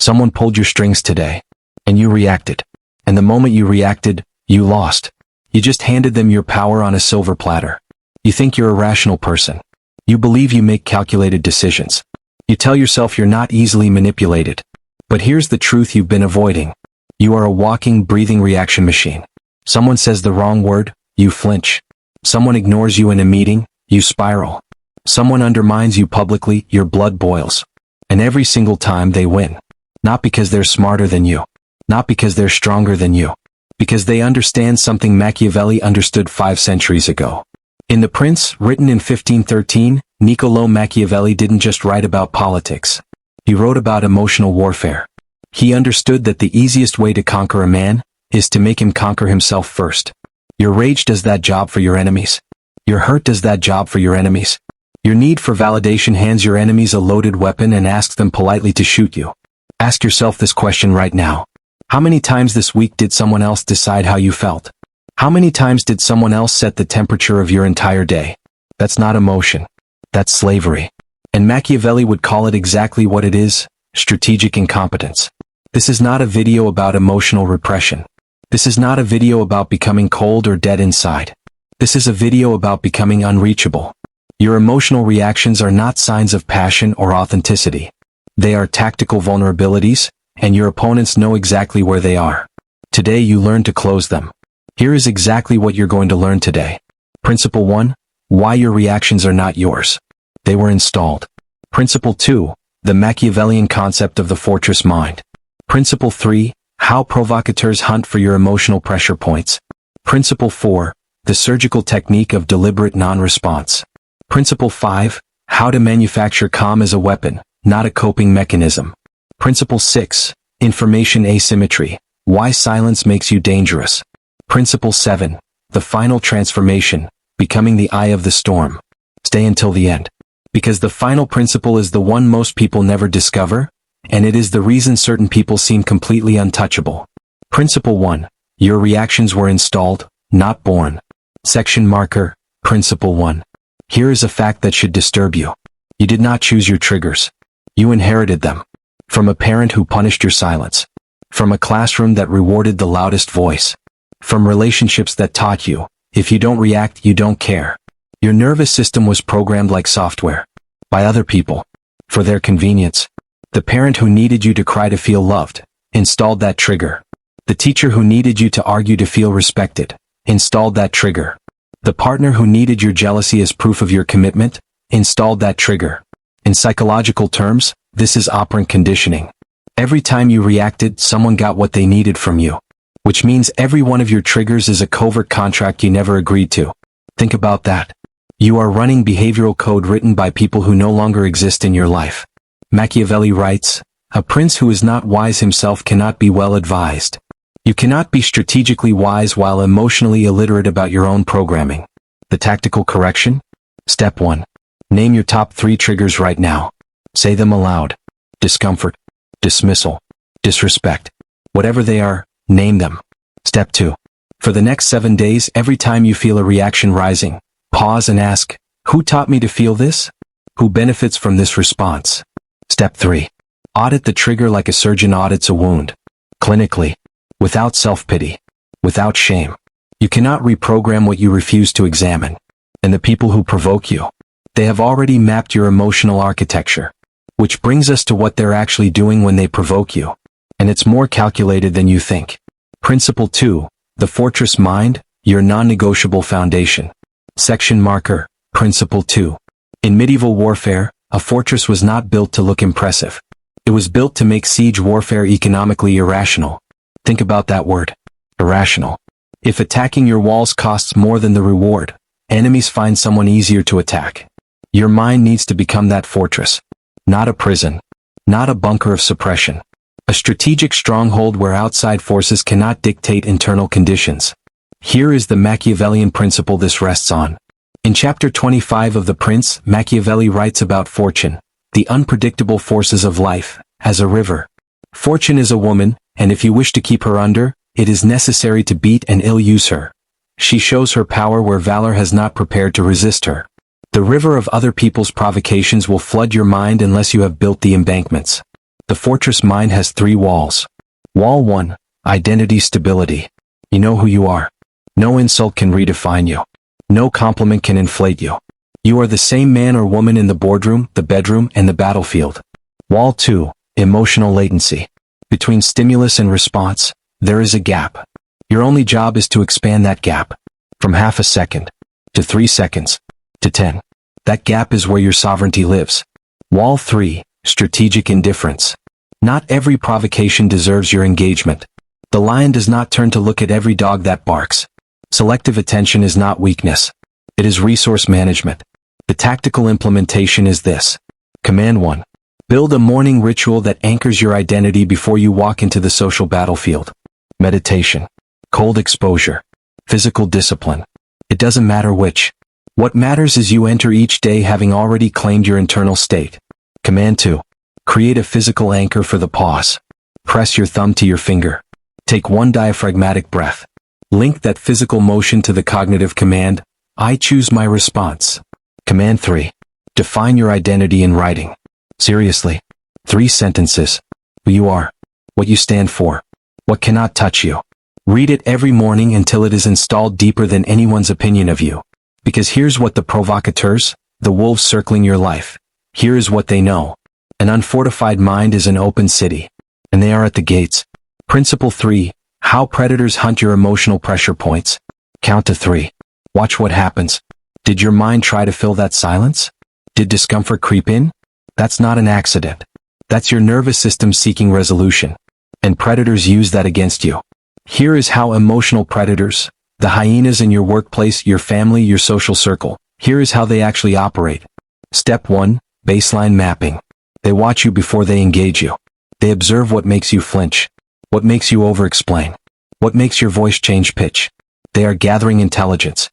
Someone pulled your strings today, and you reacted. And the moment you reacted, you lost. You just handed them your power on a silver platter. You think you're a rational person. You believe you make calculated decisions. You tell yourself you're not easily manipulated. But here's the truth you've been avoiding. You are a walking, breathing reaction machine. Someone says the wrong word, you flinch. Someone ignores you in a meeting, you spiral. Someone undermines you publicly, your blood boils. And every single time they win. Not because they're smarter than you. Not because they're stronger than you. Because they understand something Machiavelli understood 5 centuries ago. In The Prince, written in 1513, Niccolò Machiavelli didn't just write about politics. He wrote about emotional warfare. He understood that the easiest way to conquer a man is to make him conquer himself first. Your rage does that job for your enemies. Your hurt does that job for your enemies. Your need for validation hands your enemies a loaded weapon and asks them politely to shoot you. Ask yourself this question right now. How many times this week did someone else decide how you felt? How many times did someone else set the temperature of your entire day? That's not emotion. That's slavery. And Machiavelli would call it exactly what it is, strategic incompetence. This is not a video about emotional repression. This is not a video about becoming cold or dead inside. This is a video about becoming unreachable. Your emotional reactions are not signs of passion or authenticity. They are tactical vulnerabilities, and your opponents know exactly where they are. Today you learn to close them. Here is exactly what you're going to learn today. Principle 1. Why your reactions are not yours. They were installed. Principle 2. The Machiavellian concept of the fortress mind. Principle 3. How provocateurs hunt for your emotional pressure points. Principle 4. The surgical technique of deliberate non-response. Principle 5. How to manufacture calm as a weapon, not a coping mechanism. Principle 6. Information asymmetry. Why silence makes you dangerous. Principle 7. The final transformation, becoming the eye of the storm. Stay until the end. Because the final principle is the one most people never discover, and it is the reason certain people seem completely untouchable. Principle 1. Your reactions were installed, not born. Section marker, Principle 1. Here is a fact that should disturb you. You did not choose your triggers. You inherited them. From a parent who punished your silence. From a classroom that rewarded the loudest voice. From relationships that taught you, if you don't react, you don't care. Your nervous system was programmed like software. By other people. For their convenience. The parent who needed you to cry to feel loved, installed that trigger. The teacher who needed you to argue to feel respected, installed that trigger. The partner who needed your jealousy as proof of your commitment, installed that trigger. In psychological terms, this is operant conditioning. Every time you reacted, someone got what they needed from you. Which means every one of your triggers is a covert contract you never agreed to. Think about that. You are running behavioral code written by people who no longer exist in your life. Machiavelli writes, a prince who is not wise himself cannot be well advised. You cannot be strategically wise while emotionally illiterate about your own programming. The tactical correction? Step 1. Name your top 3 triggers right now. Say them aloud. Discomfort. Dismissal. Disrespect. Whatever they are, name them. Step 2. For the next 7 days, every time you feel a reaction rising, pause and ask, who taught me to feel this? Who benefits from this response? Step 3. Audit the trigger like a surgeon audits a wound. Clinically. Without self-pity. Without shame. You cannot reprogram what you refuse to examine. And the people who provoke you, they have already mapped your emotional architecture. Which brings us to what they're actually doing when they provoke you. And it's more calculated than you think. Principle 2. The fortress mind, your non-negotiable foundation. Section marker, Principle 2. In medieval warfare, a fortress was not built to look impressive. It was built to make siege warfare economically irrational. Think about that word. Irrational. If attacking your walls costs more than the reward, enemies find someone easier to attack. Your mind needs to become that fortress. Not a prison. Not a bunker of suppression. A strategic stronghold where outside forces cannot dictate internal conditions. Here is the Machiavellian principle this rests on. In chapter 25 of The Prince, Machiavelli writes about fortune, the unpredictable forces of life, as a river. Fortune is a woman, and if you wish to keep her under, it is necessary to beat and ill-use her. She shows her power where valor has not prepared to resist her. The river of other people's provocations will flood your mind unless you have built the embankments. The fortress mind has 3 walls. Wall 1, identity stability. You know who you are. No insult can redefine you. No compliment can inflate you. You are the same man or woman in the boardroom, the bedroom, and the battlefield. Wall 2, emotional latency. Between stimulus and response, there is a gap. Your only job is to expand that gap. From half a second, to 3 seconds, to 10. That gap is where your sovereignty lives. Wall 3, strategic indifference. Not every provocation deserves your engagement. The lion does not turn to look at every dog that barks. Selective attention is not weakness. It is resource management. The tactical implementation is this. Command 1. Build a morning ritual that anchors your identity before you walk into the social battlefield. Meditation. Cold exposure. Physical discipline. It doesn't matter which. What matters is you enter each day having already claimed your internal state. Command 2. Create a physical anchor for the pause. Press your thumb to your finger. Take 1 diaphragmatic breath. Link that physical motion to the cognitive command, I choose my response. Command 3. Define your identity in writing. Seriously. 3 sentences. Who you are. What you stand for. What cannot touch you. Read it every morning until it is installed deeper than anyone's opinion of you. Because here's what the provocateurs, the wolves circling your life, here is what they know. An unfortified mind is an open city. And they are at the gates. Principle 3. How predators hunt your emotional pressure points. Count to 3. Watch what happens. Did your mind try to fill that silence? Did discomfort creep in? That's not an accident. That's your nervous system seeking resolution. And predators use that against you. Here is how emotional predators, the hyenas in your workplace, your family, your social circle, here is how they actually operate. Step 1. Baseline mapping. They watch you before they engage you. They observe what makes you flinch. What makes you over-explain. What makes your voice change pitch. They are gathering intelligence.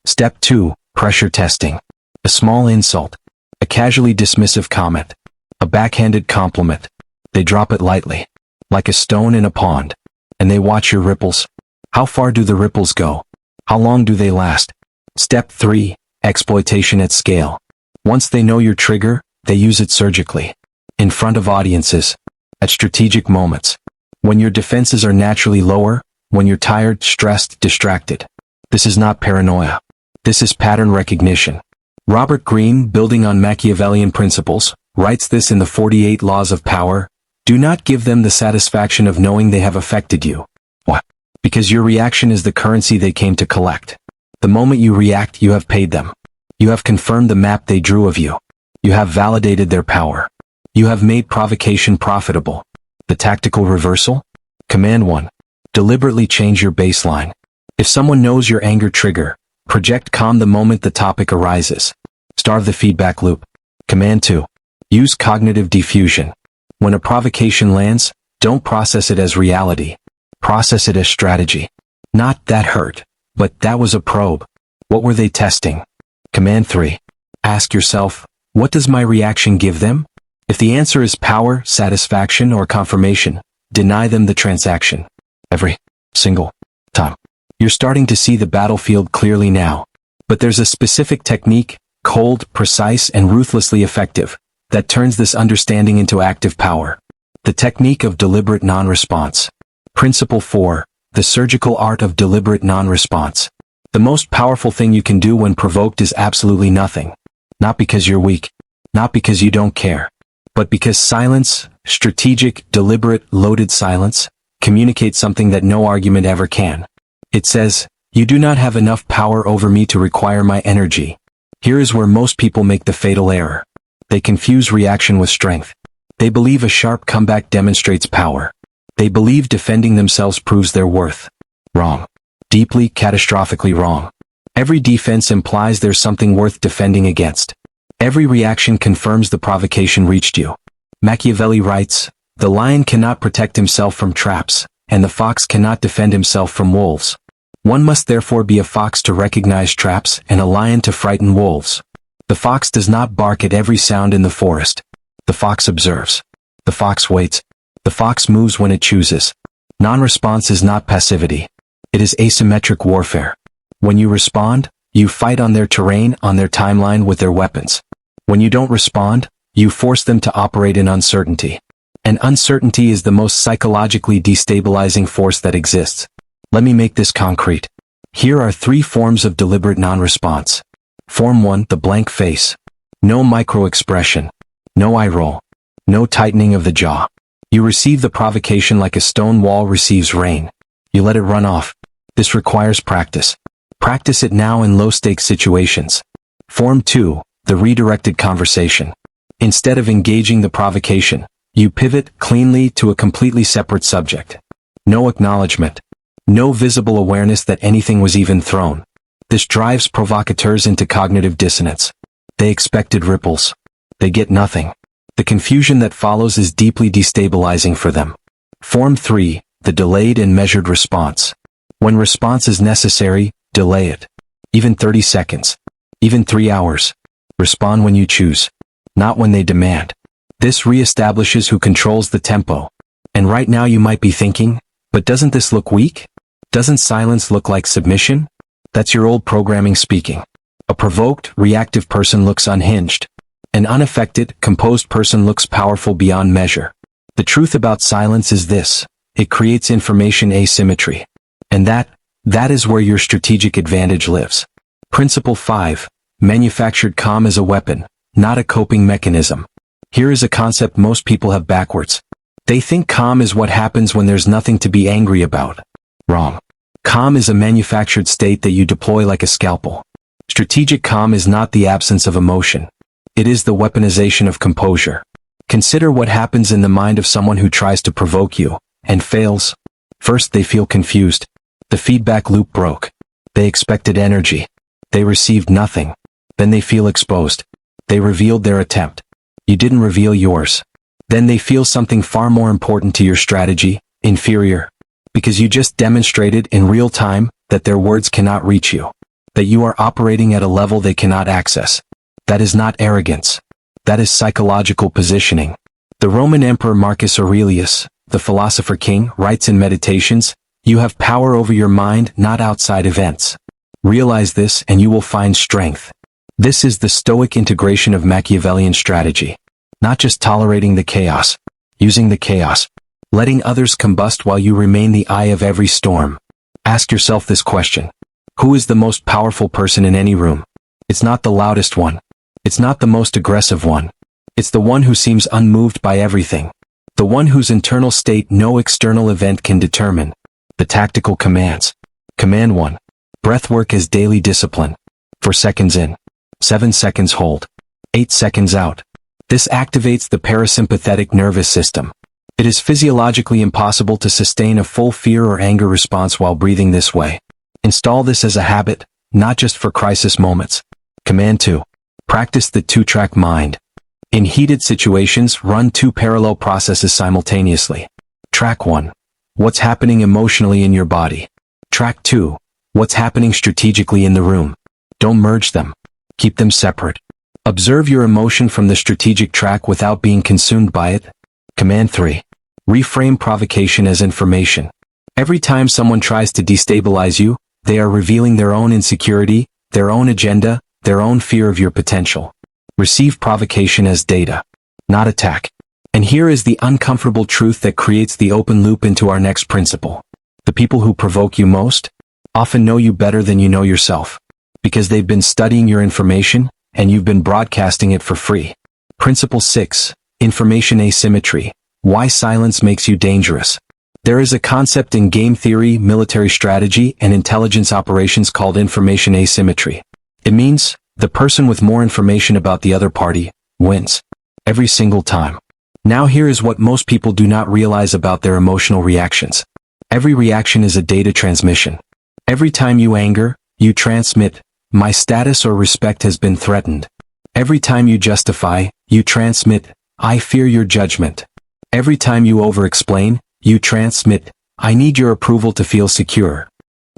Step 2. Pressure testing. A small insult. A casually dismissive comment. A backhanded compliment. They drop it lightly. Like a stone in a pond. And they watch your ripples. How far do the ripples go? How long do they last? Step 3. Exploitation at scale. Once they know your trigger, they use it surgically. In front of audiences. At strategic moments. When your defenses are naturally lower, when you're tired, stressed, distracted. This is not paranoia. This is pattern recognition. Robert Greene, building on Machiavellian principles, writes this in the 48 Laws of Power. Do not give them the satisfaction of knowing they have affected you. What? Because your reaction is the currency they came to collect. The moment you react, you have paid them. You have confirmed the map they drew of you. You have validated their power. You have made provocation profitable. The tactical reversal? Command 1. Deliberately change your baseline. If someone knows your anger trigger, project calm the moment the topic arises. Starve the feedback loop. Command 2. Use cognitive diffusion. When a provocation lands, don't process it as reality. Process it as strategy. Not that hurt, but that was a probe. What were they testing? Command 3. Ask yourself, what does my reaction give them? If the answer is power, satisfaction, or confirmation, deny them the transaction. Every single time. You're starting to see the battlefield clearly now. But there's a specific technique, cold, precise, and ruthlessly effective, that turns this understanding into active power. The technique of deliberate non-response. Principle 4. The surgical art of deliberate non-response. The most powerful thing you can do when provoked is absolutely nothing. Not because you're weak. Not because you don't care. But because silence, strategic, deliberate, loaded silence, communicates something that no argument ever can. It says, you do not have enough power over me to require my energy. Here is where most people make the fatal error. They confuse reaction with strength. They believe a sharp comeback demonstrates power. They believe defending themselves proves their worth. Wrong. Deeply, catastrophically wrong. Every defense implies there's something worth defending against. Every reaction confirms the provocation reached you. Machiavelli writes, the lion cannot protect himself from traps, and the fox cannot defend himself from wolves. One must therefore be a fox to recognize traps and a lion to frighten wolves. The fox does not bark at every sound in the forest. The fox observes. The fox waits. The fox moves when it chooses. Non-response is not passivity. It is asymmetric warfare. When you respond, you fight on their terrain, on their timeline with their weapons. When you don't respond, you force them to operate in uncertainty. And uncertainty is the most psychologically destabilizing force that exists. Let me make this concrete. Here are 3 forms of deliberate non-response. Form 1, the blank face. No micro-expression. No eye roll. No tightening of the jaw. You receive the provocation like a stone wall receives rain. You let it run off. This requires practice. Practice it now in low-stakes situations. Form 2, the redirected conversation. Instead of engaging the provocation, you pivot cleanly to a completely separate subject. No acknowledgement. No visible awareness that anything was even thrown. This drives provocateurs into cognitive dissonance. They expected ripples. They get nothing. The confusion that follows is deeply destabilizing for them. Form 3, the delayed and measured response. When response is necessary, delay it. Even 30 seconds. Even 3 hours. Respond when you choose. Not when they demand. This reestablishes who controls the tempo. And right now you might be thinking, but doesn't this look weak? Doesn't silence look like submission? That's your old programming speaking. A provoked, reactive person looks unhinged. An unaffected, composed person looks powerful beyond measure. The truth about silence is this: it creates information asymmetry. And that is where your strategic advantage lives. Principle 5. Manufactured calm as a weapon, not a coping mechanism. Here is a concept most people have backwards. They think calm is what happens when there's nothing to be angry about. Wrong. Calm is a manufactured state that you deploy like a scalpel. Strategic calm is not the absence of emotion. It is the weaponization of composure. Consider what happens in the mind of someone who tries to provoke you, and fails. First they feel confused. The feedback loop broke. They expected energy. They received nothing. Then they feel exposed. They revealed their attempt. You didn't reveal yours. Then they feel something far more important to your strategy, inferior. Because you just demonstrated in real time that their words cannot reach you. That you are operating at a level they cannot access. That is not arrogance. That is psychological positioning. The Roman Emperor Marcus Aurelius, the philosopher king, writes in Meditations, "You have power over your mind, not outside events. Realize this and you will find strength." This is the Stoic integration of Machiavellian strategy. Not just tolerating the chaos, using the chaos, letting others combust while you remain the eye of every storm. Ask yourself this question. Who is the most powerful person in any room? It's not the loudest one. It's not the most aggressive one. It's the one who seems unmoved by everything. The one whose internal state no external event can determine. The tactical commands. Command 1. Breathwork as daily discipline. 4 seconds in. 7 seconds hold. 8 seconds out. This activates the parasympathetic nervous system. It is physiologically impossible to sustain a full fear or anger response while breathing this way. Install this as a habit, not just for crisis moments. Command 2. Practice the 2-track mind. In heated situations, run 2 parallel processes simultaneously. Track 1. What's happening emotionally in your body? Track 2. What's happening strategically in the room? Don't merge them. Keep them separate. Observe your emotion from the strategic track without being consumed by it. Command 3. Reframe provocation as information. Every time someone tries to destabilize you, they are revealing their own insecurity, their own agenda, their own fear of your potential. Receive provocation as data, not attack. And here is the uncomfortable truth that creates the open loop into our next principle. The people who provoke you most often know you better than you know yourself. Because they've been studying your information, and you've been broadcasting it for free. Principle 6. Information asymmetry. Why silence makes you dangerous. There is a concept in game theory, military strategy, and intelligence operations called information asymmetry. It means, the person with more information about the other party wins. Every single time. Now here is what most people do not realize about their emotional reactions. Every reaction is a data transmission. Every time you anger, you transmit, "My status or respect has been threatened." Every time you justify, you transmit, "I fear your judgment." Every time you over-explain, you transmit, "I need your approval to feel secure."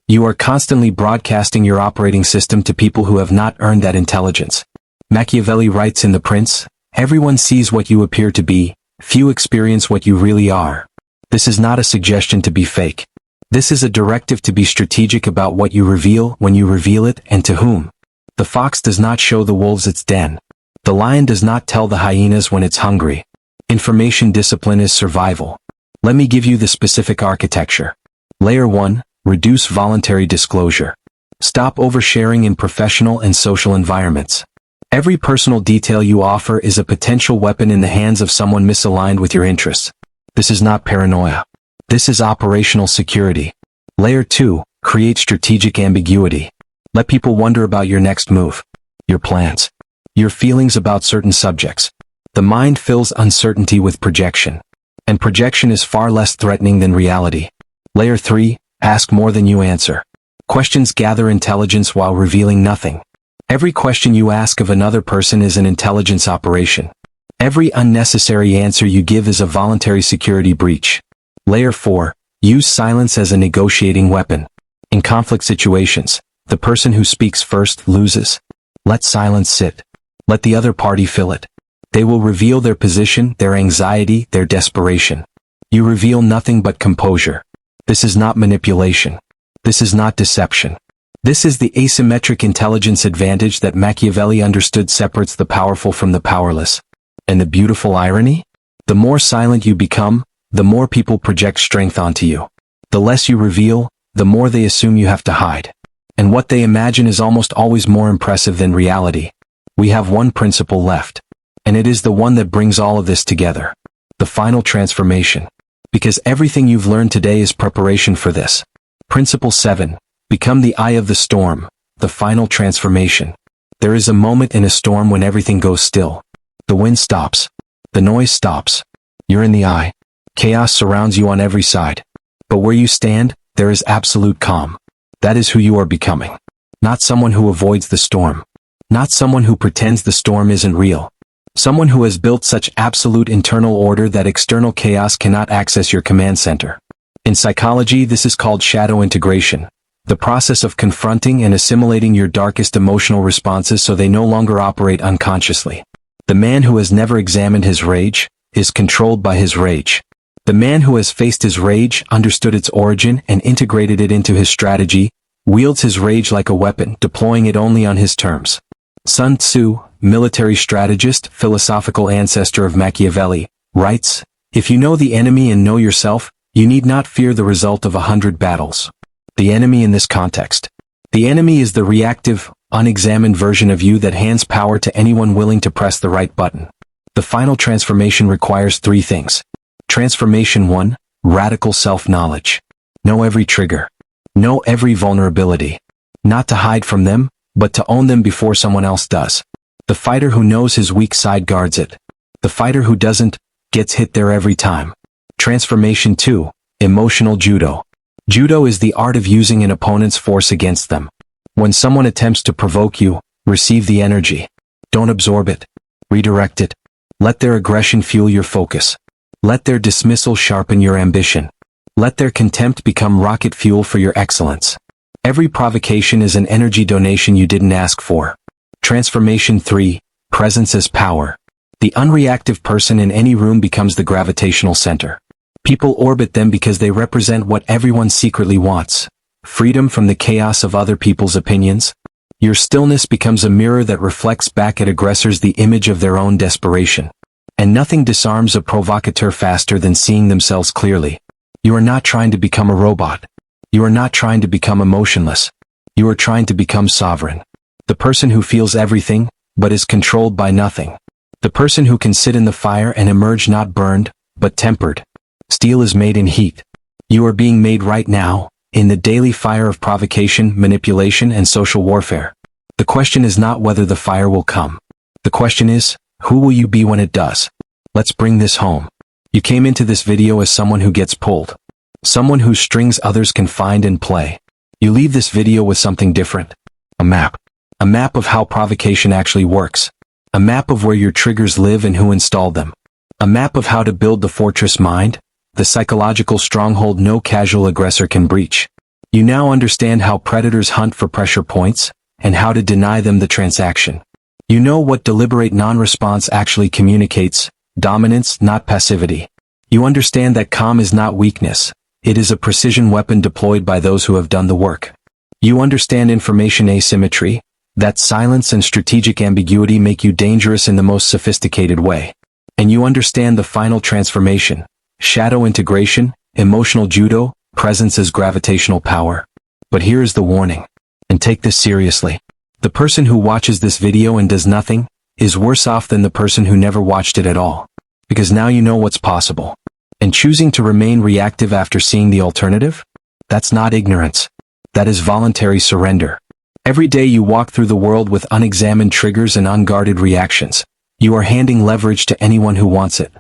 You are constantly broadcasting your operating system to people who have not earned that intelligence. Machiavelli writes in The Prince, "Everyone sees what you appear to be, few experience what you really are." This is not a suggestion to be fake. This is a directive to be strategic about what you reveal, when you reveal it, and to whom. The fox does not show the wolves its den. The lion does not tell the hyenas when it's hungry. Information discipline is survival. Let me give you the specific architecture. Layer 1, reduce voluntary disclosure. Stop oversharing in professional and social environments. Every personal detail you offer is a potential weapon in the hands of someone misaligned with your interests. This is not paranoia. This is operational security. Layer 2, create strategic ambiguity. Let people wonder about your next move, your plans, your feelings about certain subjects. The mind fills uncertainty with projection, and projection is far less threatening than reality. Layer 3, ask more than you answer. Questions gather intelligence while revealing nothing. Every question you ask of another person is an intelligence operation. Every unnecessary answer you give is a voluntary security breach. Layer 4, use silence as a negotiating weapon. In conflict situations, the person who speaks first loses. Let silence sit. Let the other party fill it. They will reveal their position, their anxiety, their desperation. You reveal nothing but composure. This is not manipulation. This is not deception. This is the asymmetric intelligence advantage that Machiavelli understood separates the powerful from the powerless. And the beautiful irony? The more silent you become, the more people project strength onto you. The less you reveal, the more they assume you have to hide. And what they imagine is almost always more impressive than reality. We have one principle left. And it is the one that brings all of this together. The final transformation. Because everything you've learned today is preparation for this. Principle 7. Become the eye of the storm, the final transformation. There is a moment in a storm when everything goes still. The wind stops. The noise stops. You're in the eye. Chaos surrounds you on every side. But where you stand, there is absolute calm. That is who you are becoming. Not someone who avoids the storm. Not someone who pretends the storm isn't real. Someone who has built such absolute internal order that external chaos cannot access your command center. In psychology, this is called shadow integration. The process of confronting and assimilating your darkest emotional responses so they no longer operate unconsciously. The man who has never examined his rage is controlled by his rage. The man who has faced his rage, understood its origin, and integrated it into his strategy, wields his rage like a weapon, deploying it only on his terms. Sun Tzu, military strategist, philosophical ancestor of Machiavelli, writes, "If you know the enemy and know yourself, you need not fear the result of 100 battles." The enemy in this context. The enemy is the reactive, unexamined version of you that hands power to anyone willing to press the right button. The final transformation requires 3 things. Transformation 1, radical self-knowledge. Know every trigger. Know every vulnerability. Not to hide from them, but to own them before someone else does. The fighter who knows his weak side guards it. The fighter who doesn't, gets hit there every time. Transformation 2, emotional judo. Judo is the art of using an opponent's force against them. When someone attempts to provoke you, receive the energy. Don't absorb it. Redirect it. Let their aggression fuel your focus. Let their dismissal sharpen your ambition. Let their contempt become rocket fuel for your excellence. Every provocation is an energy donation you didn't ask for. Transformation 3, presence as power. The unreactive person in any room becomes the gravitational center. People orbit them because they represent what everyone secretly wants. Freedom from the chaos of other people's opinions. Your stillness becomes a mirror that reflects back at aggressors the image of their own desperation. And nothing disarms a provocateur faster than seeing themselves clearly. You are not trying to become a robot. You are not trying to become emotionless. You are trying to become sovereign. The person who feels everything, but is controlled by nothing. The person who can sit in the fire and emerge not burned, but tempered. Steel is made in heat. You are being made right now, in the daily fire of provocation, manipulation, and social warfare. The question is not whether the fire will come. The question is, who will you be when it does? Let's bring this home. You came into this video as someone who gets pulled. Someone whose strings others can find and play. You leave this video with something different. A map. A map of how provocation actually works. A map of where your triggers live and who installed them. A map of how to build the fortress mind, the psychological stronghold no casual aggressor can breach. You now understand how predators hunt for pressure points, and how to deny them the transaction. You know what deliberate non-response actually communicates, dominance, not passivity. You understand that calm is not weakness, it is a precision weapon deployed by those who have done the work. You understand information asymmetry, that silence and strategic ambiguity make you dangerous in the most sophisticated way. and you understand the final transformation: shadow integration, emotional judo, presence as gravitational power. But here is the warning, and take this seriously. The person who watches this video and does nothing is worse off than the person who never watched it at all. Because now you know what's possible. And choosing to remain reactive after seeing the alternative? That's not ignorance. That is voluntary surrender. Every day you walk through the world with unexamined triggers and unguarded reactions. You are handing leverage to anyone who wants it.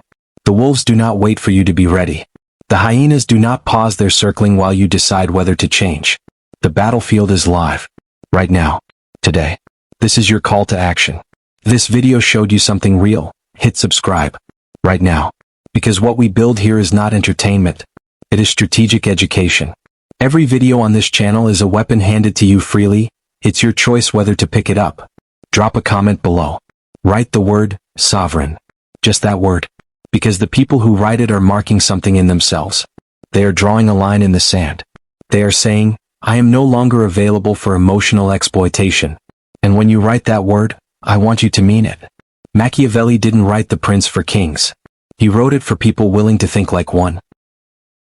The wolves do not wait for you to be ready. The hyenas do not pause their circling while you decide whether to change. The battlefield is live. Right now. Today. This is your call to action. This video showed you something real. Hit subscribe. Right now. Because what we build here is not entertainment. It is strategic education. Every video on this channel is a weapon handed to you freely. It's your choice whether to pick it up. Drop a comment below. Write the word, sovereign. Just that word. Because the people who write it are marking something in themselves. They are drawing a line in the sand. They are saying, I am no longer available for emotional exploitation. And when you write that word, I want you to mean it. Machiavelli didn't write The Prince for kings. He wrote it for people willing to think like one.